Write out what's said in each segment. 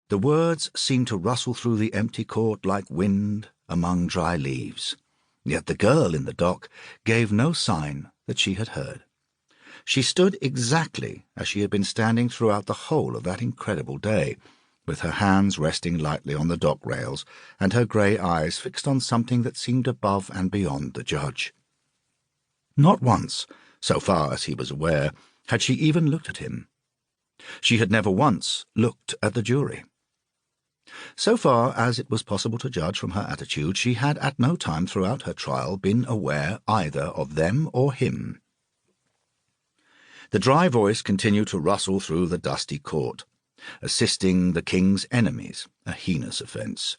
The words seemed to rustle through the empty court like wind among dry leaves, yet the girl in the dock gave no sign that she had heard. She stood exactly as she had been standing throughout the whole of that incredible day, with her hands resting lightly on the dock rails and her grey eyes fixed on something that seemed above and beyond the judge. Not once, so far as he was aware, had she even looked at him. She had never once looked at the jury. So far as it was possible to judge from her attitude, she had at no time throughout her trial been aware either of them or him. The dry voice continued to rustle through the dusty court, assisting the king's enemies, a heinous offence,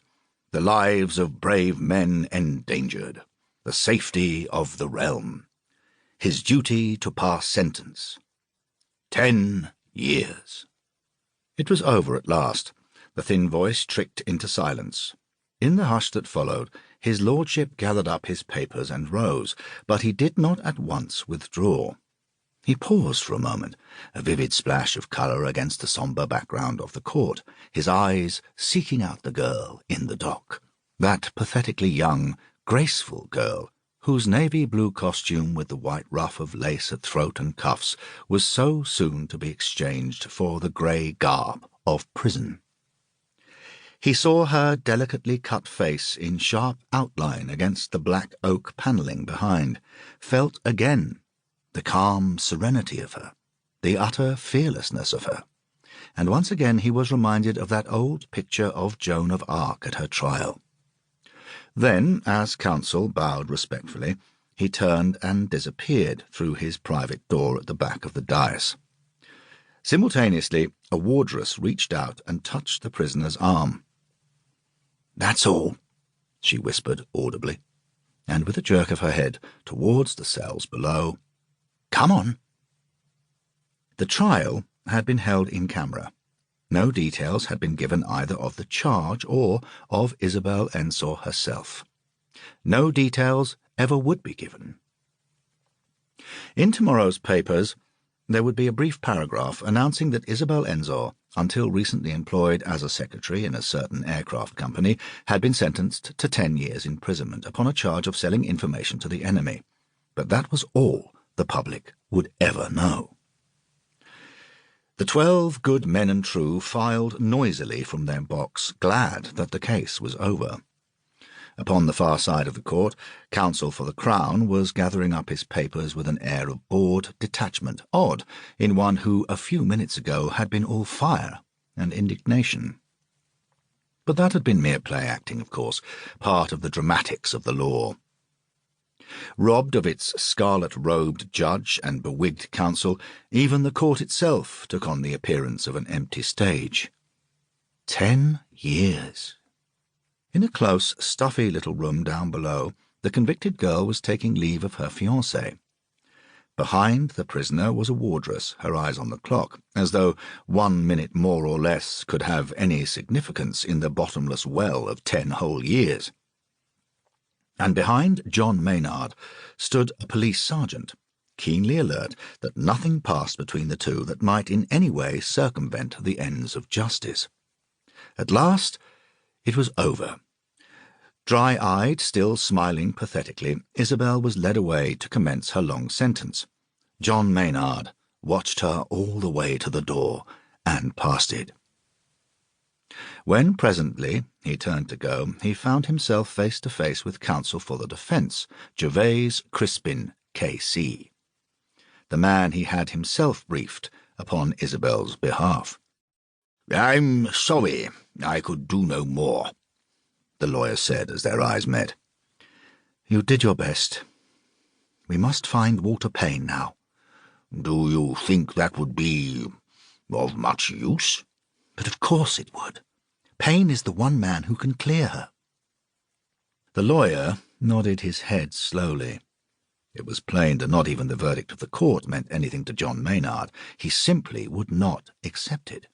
the lives of brave men endangered, the safety of the realm, his duty to pass sentence. 10 years. It was over at last. The thin voice tricked into silence. In the hush that followed, his lordship gathered up his papers and rose, but he did not at once withdraw. He paused for a moment, a vivid splash of colour against the sombre background of the court, his eyes seeking out the girl in the dock, that pathetically young, graceful girl whose navy blue costume with the white ruff of lace at throat and cuffs was so soon to be exchanged for the grey garb of prison. He saw her delicately cut face in sharp outline against the black oak panelling behind, felt again the calm serenity of her, the utter fearlessness of her, and once again he was reminded of that old picture of Joan of Arc at her trial. Then, as counsel bowed respectfully, he turned and disappeared through his private door at the back of the dais. Simultaneously, a wardress reached out and touched the prisoner's arm. "That's all," she whispered audibly, and with a jerk of her head towards the cells below, "Come on." The trial had been held in camera. No details had been given either of the charge or of Isabel Ensor herself. No details ever would be given. In tomorrow's papers there would be a brief paragraph announcing that Isabel Ensor, until recently employed as a secretary in a certain aircraft company, had been sentenced to 10 years imprisonment upon a charge of selling information to the enemy. But that was all the public would ever know. The 12 good men and true filed noisily from their box, glad that the case was over. Upon the far side of the court, counsel for the Crown was gathering up his papers with an air of bored detachment, odd in one who a few minutes ago had been all fire and indignation. But that had been mere play acting, of course, part of the dramatics of the law. Robbed of its scarlet-robed judge and bewigged counsel, even the court itself took on the appearance of an empty stage. 10 years. In a close, stuffy little room down below, the convicted girl was taking leave of her fiancé. Behind the prisoner was a wardress, her eyes on the clock, as though 1 minute more or less could have any significance in the bottomless well of 10 whole years. And behind John Maynard stood a police sergeant, keenly alert that nothing passed between the two that might in any way circumvent the ends of justice. At last it was over. Dry-eyed, still smiling pathetically, Isabel was led away to commence her long sentence. John Maynard watched her all the way to the door and past it. When presently he turned to go, he found himself face to face with counsel for the defence, Gervase Crispin, K.C., the man he had himself briefed upon Isabel's behalf. "I'm sorry I could do no more," the lawyer said as their eyes met. "You did your best. We must find Walter Payne now." "Do you think that would be of much use?" "But of course it would. Payne is the one man who can clear her." The lawyer nodded his head slowly. It was plain that not even the verdict of the court meant anything to John Maynard. He simply would not accept it.